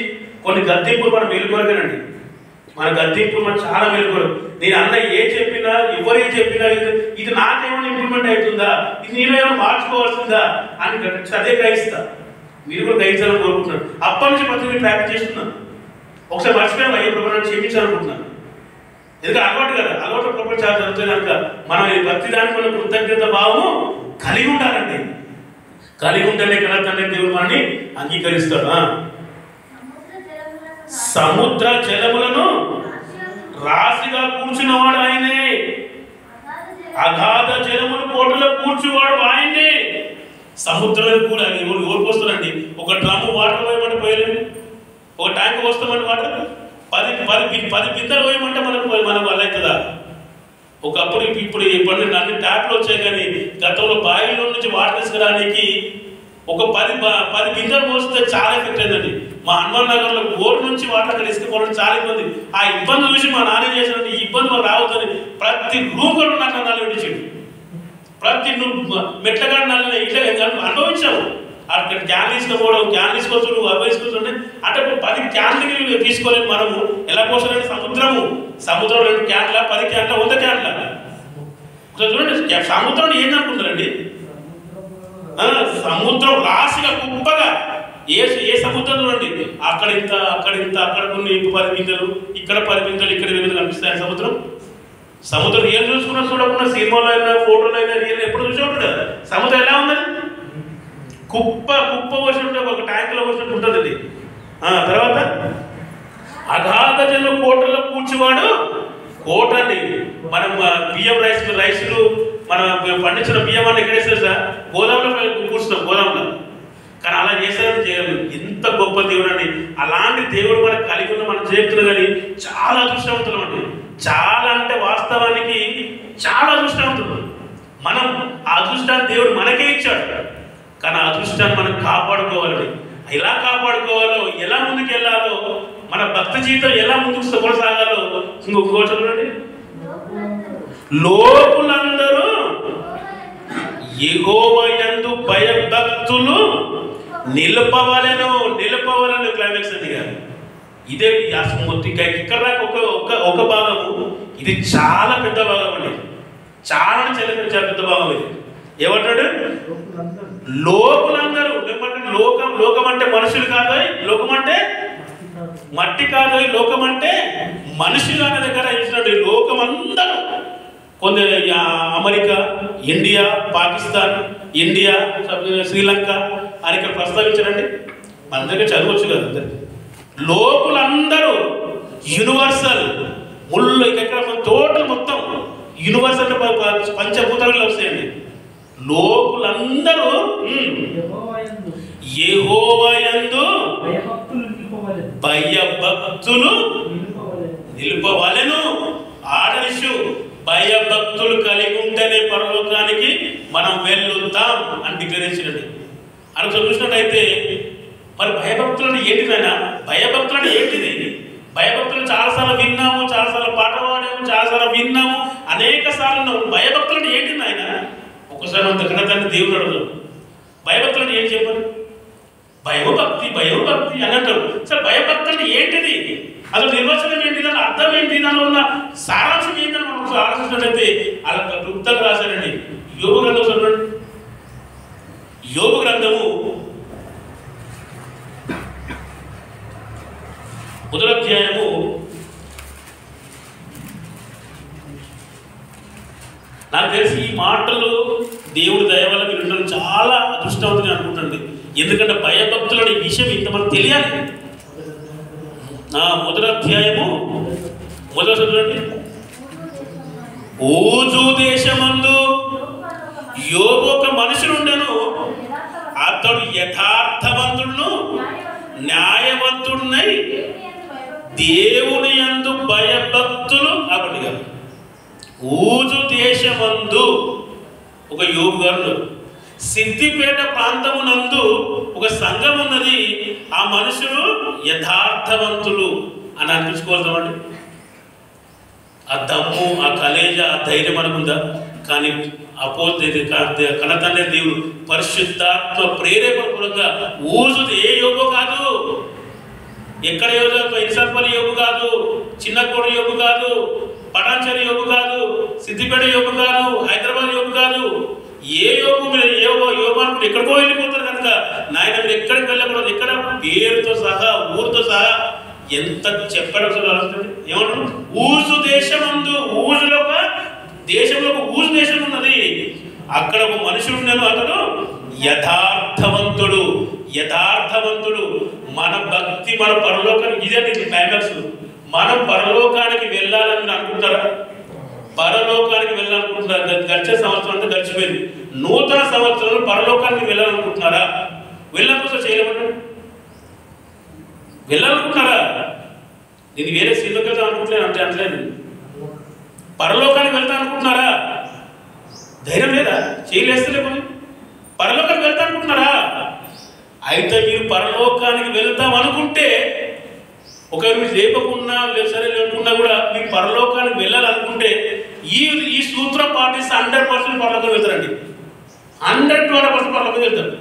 కొన్ని గద్దెంపులు మనం మేలుకోరగానండి. మన గద్దెంపులు మనం చాలా మేలుకోరు. నేను అన్న ఏ చెప్పినా, ఎవరు ఏం చెప్పినా, ఇది నాకేమైనా ఇంప్రూవ్మెంట్ అవుతుందా, ఇది నేను ఏమైనా మార్చుకోవాల్సిందా అని అదే గ్రహిస్తా. మీరు కూడా గ్రహించాలని కోరుకుంటున్నాను. అప్పటి నుంచి ప్రతి ప్రాక్టీస్ చేస్తున్నాను. ఒకసారి మర్చిపోయాను, అయ్యే ప్రభుత్వం క్షమించాలనుకుంటున్నాను. ఎందుకంటే అలవాటు కదా, అలవాటు ప్రభుత్వం చాలా జరుగుతుంది కనుక మనం ప్రతి దానికి మన కృతజ్ఞత భావము కలిగి ఉండాలండి. కలిగి ఉంటేనే కదా తండ్రి దేవుడు మనని అంగీకరిస్తాడు. సముద్ర జలములను రాశిగా కూర్చున్నవాడు ఆయనే, అగాధ జలములు కోటలో కూర్చువాడు ఆయనే. సముద్రం కూడా ఎవరికి వస్తారండి? ఒక డ్రమ్ము వాటర్ పోయమంటే పోయలేము, ఒక ట్యాంక్ వస్తామంటే వాటర్ 10 బిందెలు పోయమంటే మన వల్ల అవుతుందా? ఒకప్పుడు ఇప్పుడు అన్ని ట్యాప్లు వచ్చాయి, కానీ గతంలో బావిలో నుంచి వాటర్ తీసుకురావడానికి ఒక 10 బిందెలు పోస్తే చాలా ఎఫెక్ట్ అయిందండి. మా హనుమాన్ నగర్లో బోర్ నుంచి వాటర్ అక్కడ తీసుకుపోవడం చాలా ఇబ్బంది. ఆ ఇబ్బంది చూసి మా నాన్న చేసినట్టు ఈ ఇబ్బంది మాకు రావద్దని ప్రతి రూమ్ కూడా నాకు నల్ల పెట్టించాడు. ప్రతి మెట్లగా నల్ల ఇట్లా అనుభవించాము. అక్కడ క్యాన్ తీసుకుపోవడం, క్యాన్ తీసుకొచ్చు, నువ్వు అభ్యసించుంటే అంటే 10 క్యాన్లు తీసుకోలేదు మనము. ఎలా పోసాలంటే సముద్రం 2 క్యాన్ల, 10 క్యాన్ల, 100 క్యాన్ల. చూడండి సముద్రం ఏందనుకుంటారండి? సముద్రం రాశిగా కుప్పగా ఏ సముద్రం చూడండి, అక్కడ ఇంత, అక్కడ కొన్ని 10 బిందెలు, ఇక్కడ 10 బిందెలు, ఇక్కడ 20 బిందెలు కనిపిస్తాయి. సముద్రం రియల్ చూడకుండా సినిమాలో అయినా, ఫోటోలో అయినా, రియల్ ఎప్పుడు చూసి ఉంటుంది కదా. సముద్రం ఎలా ఉన్నది? కుప్ప పోసినట్టు, ఒక ట్యాంకులో పోసినట్టు ఉంటుంది అది. తర్వాత అగాధ జల కోటలో కూర్చువాడు. కోటని మనం బియ్యం రైసులు మనం పండించిన బియ్యం అన్న ఎక్కడ వేస్తారు సార్? గోదాంలో కూర్చున్నాం, గోదాంలో. కానీ అలా చేశారని చేయాలి. ఎంత గొప్ప దేవుడు అండి. అలాంటి దేవుడు మనకు కలిగి ఉన్న మనం చేస్తున్నాం. కానీ చాలా అదృష్టవంతులం అండి. చాలా అంటే వాస్తవానికి చాలా అదృష్టవంతులు మనం. ఆ అదృష్టాన్ని దేవుడు మనకే ఇచ్చాడు, కానీ ఆ అదృష్టాన్ని మనం కాపాడుకోవాలండి. ఎలా కాపాడుకోవాలో, ఎలా ముందుకు వెళ్ళాలో, మన భక్తి జీవితం ఎలా ముందుకు కొనసాగాలో ఇంకొక చూడండి. లోకులందరూ యెహోవా యందు భయభక్తులు నిలపవలెను క్లైమాక్స్ అది కాదు. ఇదే ఇక్కడ ఒక భాగము, ఇది చాలా పెద్ద భాగం అండి, చాలా పెద్ద భాగం ఇది. ఏమంటాడు? లోకులందరూ. లోకం అంటే మనుషులు కాదు, లోకం అంటే మట్టి కాదు, లోకం అంటే మనుషులు అనే దగ్గర ఇచ్చినట్టు లోకం అందరూ. కొంత America, India, Pakistan, India, Sri Lanka అని ఇక్కడ ప్రస్తావించారండి. మన దగ్గర చదవచ్చు కదా అందరికి. లోకులందరూ యూనివర్సల్ ముళ్ళు ఇక్కడ టోటల్ మొత్తం యూనివర్సల్ పంచభూతాలు వస్తాయండి. లోకులందరూ యెహోవా యందు భయభక్తులు నిలుపవలెను. ఆదర్శు భయభక్తులు కలిగి ఉంటేనే పరలోకానికి మనం వెళ్ళుతాం అని డిక్లరేషన్. అని చూసినట్టయితే మరి భయభక్తులు అంటే ఏంటిదైనా? భయభక్తులు అంటే ఏంటిది? భయభక్తులు చాలాసార్లు విన్నాము, చాలాసార్లు పాట పాడాము, చాలాసార్లు విన్నాము, అనేక సార్లు. భయభక్తులు అంటే ఏంటిది ఆయన? ఒకసారి అంత ఘనతని దేవుడు అడుగుతాం. భయభక్తులు అంటే ఏంటి చెప్పండి? భయభక్తి అని అంటారు. సరే, భయభక్తి అంటే ఏంటిది? అసలు నిర్వచనం ఏంటి, దాని అర్థం ఏంటి, దానిలో ఉన్న సారాంశం ఏంటని మనం ఆలోచించినట్లయితే అలా క్లుప్తంగా రాశారండి. యోబు గ్రంథం చదవండి. యోబు గ్రంథము 1వ అధ్యాయము 4. నాకు తెలిసి ఈ మాటలు దేవుడి దయ వల్ల మీరు ఉండడం చాలా అదృష్టవంతుని అనుకుంటుంది. ఎందుకంటే భయభక్తులు ఈ విషయం ఇంతమంది తెలియాలి. 1వ అధ్యాయము 1వ చదవండి. ఊజు దేశమందు యోబు ఒక మనుషులుండెను, అతడు యథార్థవంతుడును న్యాయవంతుడునై దేవుని యందు భయభక్తులు. కాబట్టి కాదు, ఊజు దేశమందు ఒక యోబు గారు, సిద్దిపేట ప్రాంతమునందు ఒక సంఘం ఉన్నది. ఆ మనుషులు యథార్థవంతులు అని అనిపించుకోగలుగుతామండి. ఆ దమ్ము, ఆ కలేజ, ఆ ధైర్యం అనుకుందా? కానీ కనతండ్రి దేవుడు పరిశుద్ధాత్మ ప్రేరేపణపూర్వకంగా ఊజు ఏ యోబు కాదు, ఎక్కడ యోబు, ఇన్సర్పల్లి యోబు కాదు, చిన్నకోట యోబు కాదు, పటాన్చెరు యోబు కాదు, సిద్దిపేట యోబు కాదు, హైదరాబాద్ యోబు కాదు. ఏ యోబు మీరు యోబు అనుకుంటే ఎక్కడికో వెళ్ళిపోతారు కనుక నాయన మీరు ఎక్కడికి వెళ్ళకూడదు. ఎక్కడ పేరుతో సహా, ఊరితో సహా ఎంత చెప్పడం ఆలోచించండి. ఏమంటారు? ఊజు దేశమందు, ఊజులో ఒక దేశంలో ఒక ఊజు దేశం ఉన్నది. అక్కడ ఒక మనుషుడు నేను, అతడు యథార్థవంతుడు. మన భక్తి, మన పరలోకానికి ఇదే క్లైమాక్స్. మనం పరలోకానికి వెళ్ళాలని అనుకుంటారా? పరలోకానికి వెళ్ళాలనుకుంటున్నారా? గడిచే సంవత్సరం అంతా గడిచిపోయింది. నూతన సంవత్సరంలో పరలోకానికి వెళ్ళాలనుకుంటున్నారా? వెళ్ళాలనుకుంటే చేయలేమంటారు. వెళ్ళాలనుకుంటున్నారా? నేను వేరే సీన్లోకి వెళ్తాను అనుకుంటలేను అంటే అంటలేదు. పరలోకానికి వెళ్తా అనుకుంటున్నారా? ధైర్యం లేదా? చేయలేస్తలేమని పరలోకానికి వెళ్తా అనుకుంటున్నారా? అయితే మీరు పరలోకానికి వెళ్తాం అనుకుంటే, ఒకవేళ మీరు లేపకున్నా సరే లేకున్నా కూడా మీరు పరలోకానికి వెళ్ళాలనుకుంటే ఈ సూత్రం పాటిస్తే 100% పరలోకం వెళ్తారండి. 100% పరలోకం వెళ్తారు.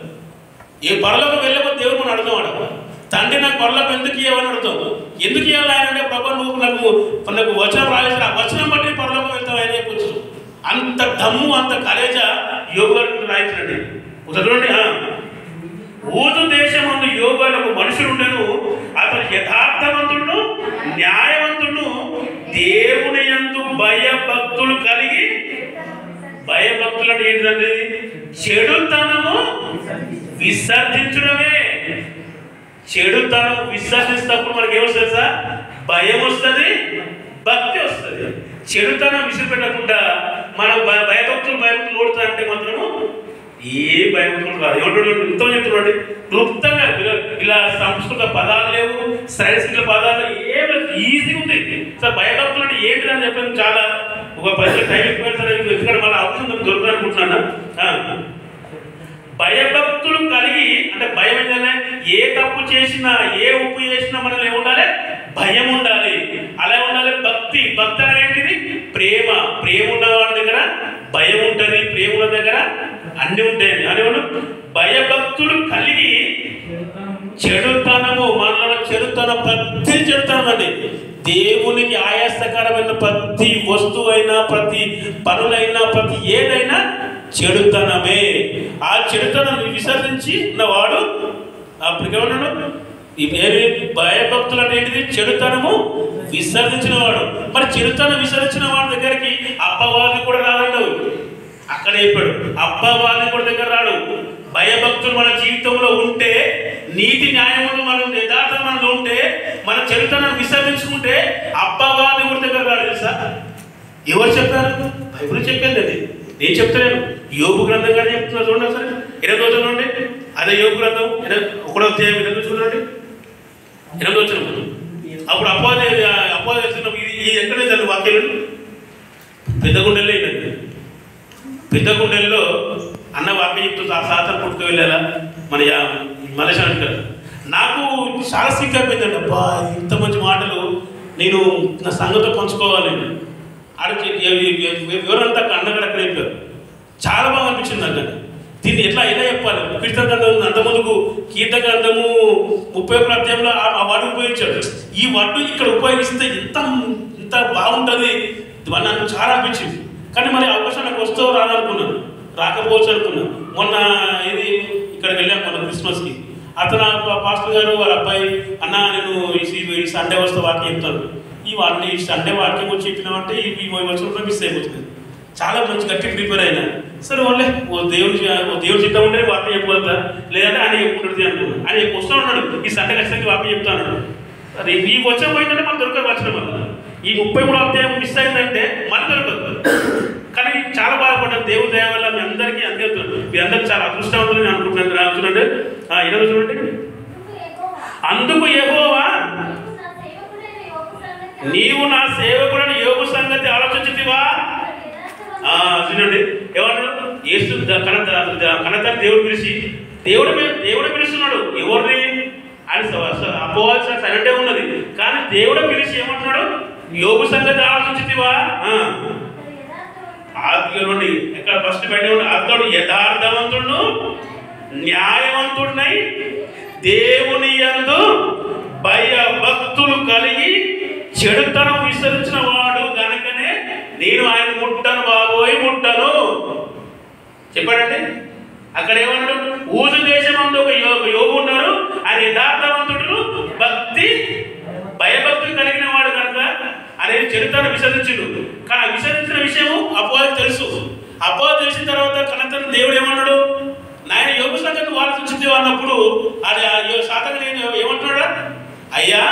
ఏ పరలోకం వెళ్ళకపోతే దేవుడు మనం అడుగుతాం. తండ్రి నాకు పరలోకం ఎందుకు ఇవ్వని అడుగుతాం. ఎందుకు ఇవ్వాలి ఆయన అంటే, ప్రభా నువ్వు నాకు వచనం రాయేసి ఆ వచనం బట్టి పరలోకం వెళ్తావు ఆయన చెప్పొచ్చు. అంత దమ్ము, అంత కలేజ యోబు గారికి రాయించండి. చదవండి. ఊజు దేశమందు యోబు అనే ఒక మనుషుడు ఉండెను, అతను యథార్థవంతుడును న్యాయవంతుడును దేవుని యందు భయభక్తులు కలిగి. భయభక్తులు అంటే ఏంటంటే చెడుతనము విసర్జించడమే. చెడుతనం విసర్జిస్తప్పుడు మనకి ఏమొస్తుంది సార్? భయం వస్తుంది, భక్తి వస్తుంది. చెడుతనం విసిరిపెట్టకుండా మనం భయభక్తులు ఓడుతారంటే మాత్రము ఏ భయభక్తులు కాదు. ఏమంటాడు? ఇంతో చెప్తున్నాడు క్లుప్తంగా. ఇలా సంస్కృత పదాలు లేవు, సైన్స్కృత పదాలు ఏమి ఈజీగా ఉంది సార్. భయభక్తులు అంటే ఏంటి అని చెప్పాను. చాలా ఒక 10 టైం ఎక్కువ సరే, ఎందుకంటే మన అవసరం దొరకాలనుకుంటున్నాను. భయభక్తులు కలిగి, అంటే భయం ఏంటంటే ఏ తప్పు చేసినా ఏ ఉప్పు చేసినా మనలో ఏముండాలి? భయం ఉండాలి. అలా ఉండాలి. భక్తి అనేది ఏంటిది? ప్రేమ. ప్రేమ ఉన్న వాళ్ళ దగ్గర భయం ఉంటుంది, ప్రేమ ఉన్న దగ్గర అన్ని ఉంటాయి. అనేవాళ్ళు భయభక్తులు కలిగి చెడుతనము, మనలో చెడుతనం, ప్రతి చెడుతనం అండి. దేవునికి ఆయాసకరమైన ప్రతి వస్తువు అయినా, ప్రతి పనులైనా, ప్రతి ఏదైనా చెడుతనమే. ఆ చెడుతనం విసర్జించి ఉన్నవాడు అప్పటికేమన్నాడు? ఈ పేరు భయభక్తులు అంటే ఏంటిది? చెడుతనము విసర్జించిన వాడు. మరి చెడుతనం విసర్జించిన వాడి దగ్గరికి అప్పవాది కూడా రాడు. అక్కడ చెప్పాడు, అప్పవాది కూడా దగ్గర రాడు. భయభక్తులు మన జీవితంలో ఉంటే, నీతి న్యాయములు మనం యథార్థం మనలో ఉంటే, మన చెడుతనాన్ని విసర్జించుకుంటే అప్పవాది కూడా దగ్గర రాడు. తెలుసా? ఎవరు చెప్పారు? బైబిల్ చెప్పింది. అది నేను చెప్తలేను. యోబు గ్రంథం గారు చెప్తున్నారు. చూడండి సరే, 8వ వచనం నుండి. అదే యోబు గ్రంథం 1వ అధ్యాయం 8వ వచనం నుండి 8వ వచనం. అప్పుడు అపవాది ఇది ఎక్కడ చదువు వాక్యాలు? పెద్దగుండెల్లో ఏంటండి? పెద్దగుండెల్లో అన్న వాక్యం చెప్తూ ఆ సాతను పుట్టుకు వెళ్ళాలా మన మలేషియానికి కదా. నాకు చాలా సిగ్గు అయిపోయిందండి. అబ్బా, ఇంత మంచి మాటలు నేను నా సంగతితో పంచుకోవాలి. ఆడికి ఎవరంతా అన్నగడ అక్కడ చెప్పారు. చాలా బాగా అనిపించింది నాకు. దీన్ని ఎట్లా చెప్పాలి? కీర్తన గ్రంథం అంతమందుకు కీర్తన గ్రంథము 31వ అధ్యాయంలో ఆ వాడు ఉపయోగించాడు. ఈ వాడు ఇక్కడ ఉపయోగిస్తే ఇంత బాగుంటుంది. నాకు చాలా అనిపించింది. కానీ మరి అవకాశం నాకు వస్తూ రాదనుకున్నాను, రాకపోవచ్చు అనుకున్నాను. మొన్న ఇది ఇక్కడికి వెళ్ళాను, మొన్న క్రిస్మస్కి. అతను పాస్టర్ గారు వాళ్ళ అబ్బాయి, అన్న నేను ఈ సండే వస్తే వాక్యం చెప్తాను. ఈ సండే వాక్యం వచ్చి చెప్పినామంటే ఈ వచ్చినప్పుడు మిస్ అయిపోతుంది. చాలా మంచి గట్టి ప్రిపేర్ అయినా. సరే వాళ్ళే దేవుడు చిత్తం ఉంటే వాక్యం చెప్పగలుగుతా, లేదంటే ఆయన చెప్పుకుంటుంది అనుకున్నాను. ఆయన వస్తూ ఉన్నాడు, ఈ సండే ఖచ్చితంగా వాక్యం చెప్తాను. అది ఈ వచ్చే పోయిందంటే మనకు దొరకదు. వచ్చిన వల్ల ఈ 33వ అధ్యాయం మిస్ అయిందంటే మనకు దొరకదు. కానీ చాలా బాధపడ్డాను. దేవుడి దయ వల్ల మీ అందరికీ అందిస్తుంది. మీ అందరికీ చాలా అదృష్టవంతులు నేను అనుకుంటున్నాను. చూడండి, ఈరోజు చూడండి. అందుకు యెహోవా, నీవు నా సేవకుడని యోబు సంగతి ఆలోచించుతివా? చూడండి ఏమన్నాడు? యేసు కనతని దేవుడు పిలిచి దేవుడు పిలుస్తున్నాడు. ఎవరిని? అని అపోవాల్సిన సరైనటే ఉన్నది. కానీ దేవుడు పిలిచి ఏమంటున్నాడు? యోబు సంగతి ఆలోచించుతివా? ఆదిలోని ఎక్కడ ఫస్ట్ బయట అతడు యథార్థవంతుడు న్యాయవంతుడినై దేవుని యందు భయభక్తులు కలిగి చెడుతనం విసరించిన వాడు గనుకనే నేను ఆయన ముట్టను బాబోయ్ ముట్టను చెప్పాడండి. అక్కడ ఏమన్నాడు? ఊజు దేశమందు ఒక యోబు ఉన్నారు. ఆయన యథార్థవంతుడు, భక్తి భయభక్తులు కలిగిన వాడు కనుక అనేది చెడుతనం విసరించుడు. కానీ ఆ విసరించిన విషయము అపవాదికి తెలుసు. అపవాది తెలిసిన తర్వాత కనతను దేవుడు ఏమన్నాడు? నాయన యోబు సంగతి ఆలోచించింది అన్నప్పుడు అది సాతాను నేను ఏమంటున్నాడా? అయ్యా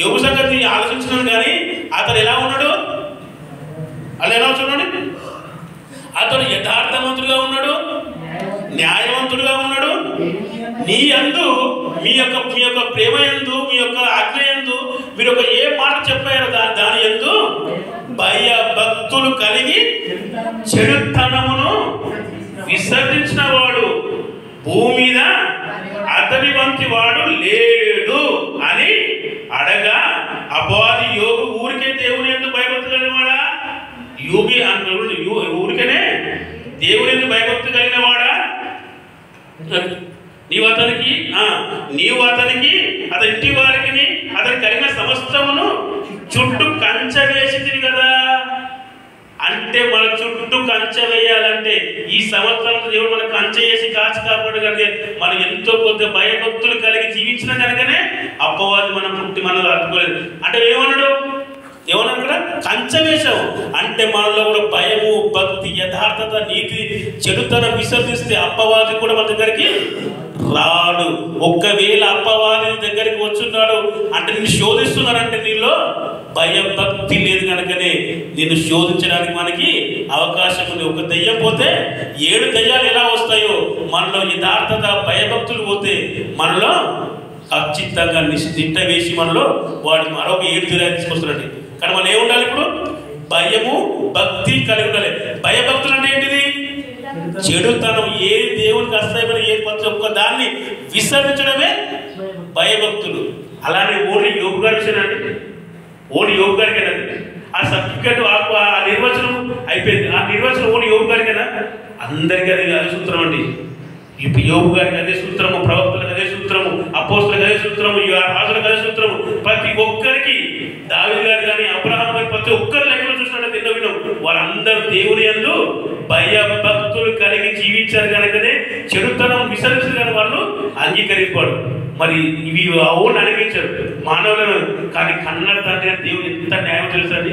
యోబు సంగతి ఆలోచించినాను, కానీ అతను ఎలా ఉన్నాడు? అలా ఎలా చూడండి, అతడు యథార్థవంతుడుగా ఉన్నాడు, న్యాయవంతుడుగా ఉన్నాడు. నీ యందు మీ యొక్క ప్రేమ యందు, మీ యొక్క ఆజ్ఞ యందు మీరు ఒక ఏ మాట చెప్పారో దాని యందు భయభక్తులు కలిగి చెడుతనమును విసర్జించిన వాడు భూమి మీద అతని వంటి వాడు లేడు అని అడగా అపవాది యోబు ఊరికే దేవుని యందు భయభక్తి కలిగిన వాడా? యోగి ఊరికనే దేవుని యందు భయభక్తి కలిగిన వాడా? నీవు అతనికి అతని ఇంటి వారికి అతని కలిగిన సమస్తమును చుట్టూ కంచె వేసింది కదా. అంటే మన చుట్టూ కంచె వేయాలంటే ఈ సంవత్సరం దేవుడు మనకు కంచె వేసి కాచి కాపాడు కనుక మనం ఎంతో కొద్ది భయభక్తులు కలిగి జీవించిన కనుకనే అపవాది మనం పుట్టి మనలో అట్టుకోలేదు. అంటే ఏమన్నాడు కదా? కంచె వేశావు అంటే మనలో కూడా భయము, భక్తి, యథార్థత, నీతి, చెడుతనం విసర్జిస్తే అపవాది కూడా మన దగ్గరికి రాడు. ఒక్కవేళ అపవాది దగ్గరికి వచ్చున్నాడు అంటే నిన్ను శోధిస్తున్నాడంటే నీలో భయభక్తి లేదు కనుకనే నిన్ను శోధించడానికి మనకి అవకాశం ఉంది. ఒక దెయ్యం పోతే 7 దెయ్యాలు ఎలా వస్తాయో మనలో యథార్థత, భయభక్తులు పోతే మనలో ఖచ్చితంగా నిష్ఠ వేసి మనలో వాడు మరొక 7 దెయ్యాలు తీసుకొస్తున్నాడు. కానీ మనం ఏముండాలి? ఇప్పుడు భయము, భక్తి కలిగి ఉండాలి. భయభక్తులు అంటే ఏంటిది? చెడుతనం ఏ దేవునికి అసహ్యమైన ఏ ప్రతి ఒక్క దాన్ని విసర్జించడమే భయభక్తులు. అలానే ఓన్లీ యోగు గారి విషయానండి, ఓన్లీ యోగు గారికేనండి ఆ సర్టిఫికేట్ ఆ నిర్వచనం అయిపోయింది. ఆ నిర్వచనం ఓన్లీ యోగు గారికేనా? అందరికీ అదే సూత్రం అండి. ఇప్పుడు యోగు గారికి అదే సూత్రము, ప్రవక్తలకు అదే సూత్రము, అపోస్తులకు అదే సూత్రము, రాజులకు అదే సూత్రము. ప్రతి ఒక్కరికి దావీదు గారు కానీ అబ్రహాం గారి ప్రతి ఒక్కరి లెక్కలు చూసినట్టు ఎన్నో విన్నాం. వాళ్ళందరూ దేవుని యందు భయభక్తులు కలిగి జీవించారు కనుకనే చెడుతనం విసర్జించారు కానీ వాళ్ళు అంగీకరింపాడు. మరి ఇవి అవును అనిపించారు మానవులను. కానీ కన్న తండ్రి దేవుడు ఎంత న్యాయం తెలుసండి.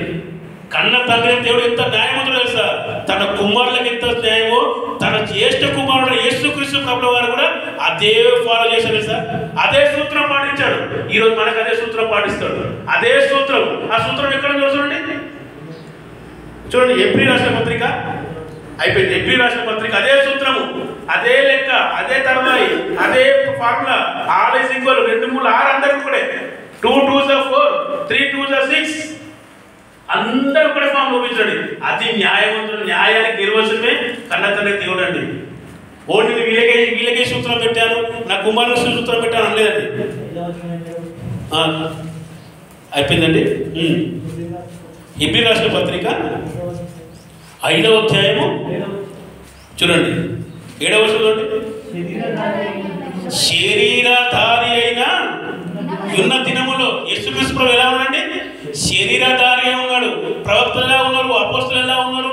కన్న తండ్రి దేవుడు ఎంత న్యాయమో తెలుసా? తన కుమారులకు ఎంత న్యాయమో తన జ్యేష్ఠ కుమారుడు యేసుక్రీస్తు ప్రభువు వారు కూడా అదే ఫాలో చేశారు సార్. అదే సూత్రం పాటించాడు. ఈరోజు మనకు అదే సూత్రం పాటిస్తాడు. అదే సూత్రం. ఆ సూత్రం ఎక్కడ చూడండి, చూడండి ఏప్రిల్ రాసిన పత్రిక అయిపోయింది. ఏప్రిల్ రాసిన పత్రిక అదే సూత్రము, అదే లెక్క, అదే తర్వాయి, అదే ఫార్ములా. ఆల్ ఈజ్ ఈక్వల్ 2 3 6 అందరికి కూడా 2 2 4 3 2 6 అందరూ కూడా ఫామ్ చూపించండి. అది న్యాయవంతుడు. న్యాయానికి నిర్వచనమే కన్న తండ్రి దేవుడు అండి. ఓన్లీ వీళ్ళకే సూత్రం పెట్టాను, నా కుమారుడు సూత్రం పెట్టాను అనలేదండి. అయిపోయిందండి. ఏప్రిల్ రాసిన పత్రిక 5వ అధ్యాయము చూడండి 7వ వచనం చూడండి. శరీరధారి అయిన ఉన్న దినములో యేసుక్రీస్తు ప్రభువు ఎలా ఉన్నాడండి? శరీరధారిగా ఉన్నాడు. ప్రవక్తలు ఎలా ఉన్నారు? అపోస్తులు ఎలా ఉన్నారు?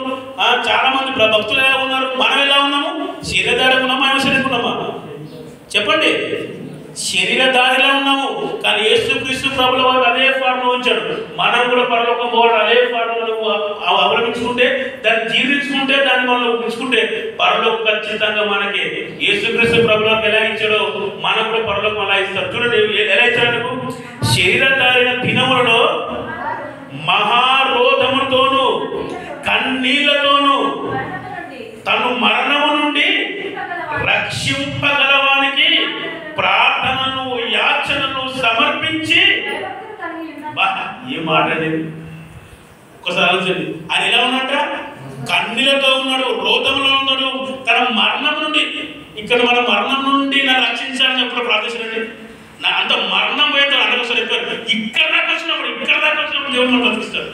చాలా మంది భక్తులు ఎలా ఉన్నారు? మనం ఎలా ఉన్నాము? శరీరధారిగా ఉన్నామా? ఆయన శరీరం ఉన్నామా? చెప్పండి. శరీరధారిలా ఉన్నాము. కానీ యేసుక్రీస్తు ప్రభుల వారు అదే ఫార్ములా ఉంచాడు. మనం కూడా పరలోకం పోవడం అదే ఫార్ములను అవలంబించుకుంటే, దాన్ని జీర్ణించుకుంటే, దాన్ని మనం ఉంచుకుంటే పరలోకం ఖచ్చితంగా మనకి యేసుక్రీస్తు ప్రభుల వారికి ఎలా ఇచ్చాడో మనకు కూడా పరలోకం అలా ఇస్తాడు. చూడండి ఎలా ఇచ్చాడు. శరీరధారిన దినములలో మహారోధముతోను కన్నీళ్లతోను తను మరణము నుండి రక్షింపగలవానికి ప్రార్థనను యాచనను సమర్పించి. ఏ మాట అనేది ఒక్కసారి ఆలోచించండి. ఆయన ఎలా ఉన్నట్ట? కన్నీళ్లతో ఉన్నాడు, రోధంలో ఉన్నాడు. తన మరణం నుండి, ఇక్కడ మన మరణం నుండి నన్ను రక్షించాలని చెప్పడం ప్రార్థించండి. నా అంత మరణం పోయితే అనవసరం ఇక్కడ దాకా వచ్చినప్పుడు దేవుడు మనం బతికిస్తాడు.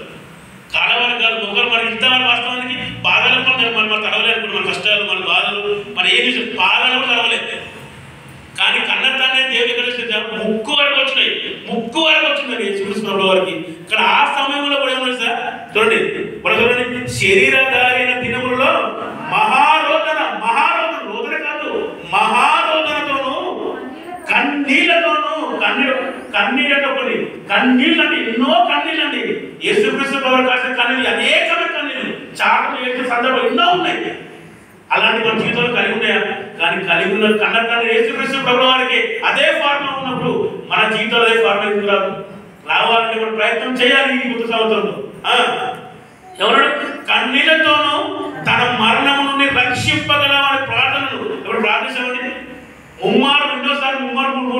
కాలవారు కాదు ఒకరు మనకి ఇంతవరకు వాస్తవానికి బాధలు మనం తడవలేదు. మన కష్టాలు, మన బాధలు, మన ఏది బాధలు కూడా తడవలేదు. కానీ కన్న తండ్రి దేవుడు ఎక్కడ ముక్కు వరకు వచ్చినాయి యేసుక్రీస్తు ప్రభువు వారికి. కానీ ఆ సమయంలో కూడా ఏమన్నా సార్ చూడండి, శరీరధారైన దినములలో మహారోధన కాదు, మహారోధనతోను కన్నీళ్లతోను, కన్నీళ్ళంటే ఎన్నో కన్నీళ్ళండి. యేసుక్రీస్తు ప్రభువు కాసిన కన్నీళ్ళు అనేకమైన కన్నీళ్ళు, చాటలు వేసిన సందర్భాలు ఎన్నో ఉన్నాయి. అలాంటి మన జీవితంలో కలిగి ఉన్నాయా? కానీ కలిగి ఉన్న కన్న తండ్రి యేసుక్రీస్తు ప్రభువు వారికి అదే ఫార్ములా ఉన్నప్పుడు మన జీవితంలో అదే ఫార్ములా ఎందుకు రావాలంటే మనం ప్రయత్నం చేయాలి. ఈ కొత్త సంవత్సరంలో ఎవరు కన్నీళ్లతోనూ తన మరణము నుండి రక్షింపగలవారి ప్రార్థనలు ఎవరు ప్రార్థించామండి? రెండోసారి 3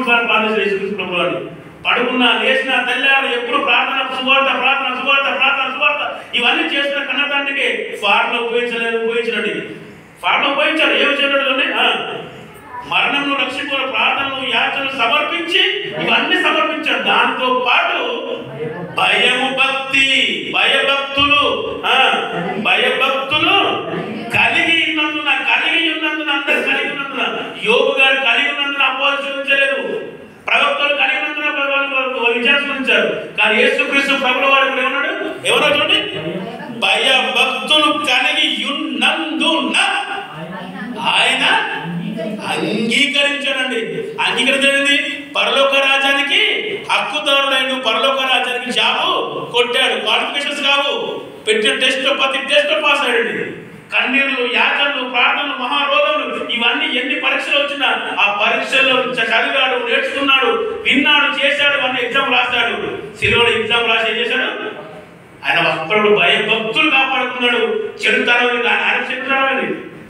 సార్లు ప్రార్థించారు యేసుక్రీస్తు ప్రభువు వారిని. పడుకున్నా, లేచినా, తెల్లారు ఎప్పుడు ప్రార్థన, సువార్త ఇవన్నీ చేస్తున్న కన్న తండ్రికి ఫార్ములా ఉపయోగించండి. ఫార్ములా ఉపయోగించాడు. ఏమి చేయడం? మరణంలో రక్షించుకున్న ప్రార్థనలు, యాచనలు సమర్పించి ఇవన్నీ సమర్పించాడు. దాంతో పాటు భయభక్తులు కలిగి ఉన్నందున అందరు కలిగి ఉన్నందున, యోగు గారు కలిగి ఉన్నందున అపోహరించలేదు, ప్రవక్తలు కలిగి ఉన్నందున విచారించారు. కానీ యేసుక్రీస్తు ప్రభువు వారు కూడా ఏమన్నాడు? ఎవరో చూడండి, భయభక్తులు కలిగి ఉన్నందున ఆయన అంగీకరించాడండి. అంగీకరించండి. పరలోక రాజ్యానికి హక్కుదారుడైన, పరలోక రాజ్యానికి జాబు కొట్టాడు. క్వాలిఫికేషన్స్ కావు, పెట్టిన ప్రతి టెస్ట్ పాస్ అయ్యాడు. కన్నీళ్లు, యాచనలు, ప్రార్థనలు, మహారోధములు ఇవన్నీ ఎన్ని పరీక్షలు వచ్చినా ఆ పరీక్షల్లో చదివాడు, నేర్చుకున్నాడు, విన్నాడు, చేశాడు, అన్ని ఎగ్జామ్ రాశాడు. సిలువలో ఎగ్జామ్ రాసి ఏం చేశాడు? ఆయన అప్పుడు భయభక్తులు కాపాడుకున్నాడు. చెడుతనం ఆయన చెడుతనం